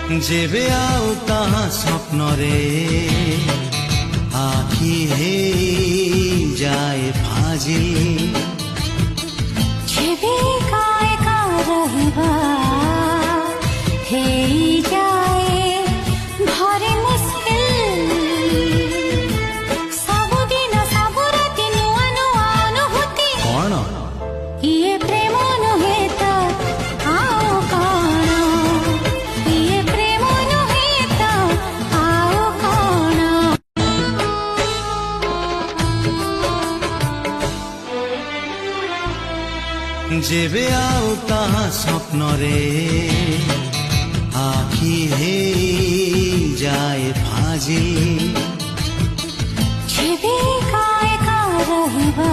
जेबे आउ ताहा स्वप्नरे आखि हे जाए फाजी जेबे काय का रहिबा हे जाए भरे मुश्किल सबुदिन सबुराति नुआ नुआ अनुभूति कौन ये प्रेम नुहे त आओ कौन ये प्रेम नुहे त आओ कौन जेबे आउ ताहा स्वप्नरे आखि हे जाए फाजी जेबे काय का रहिबा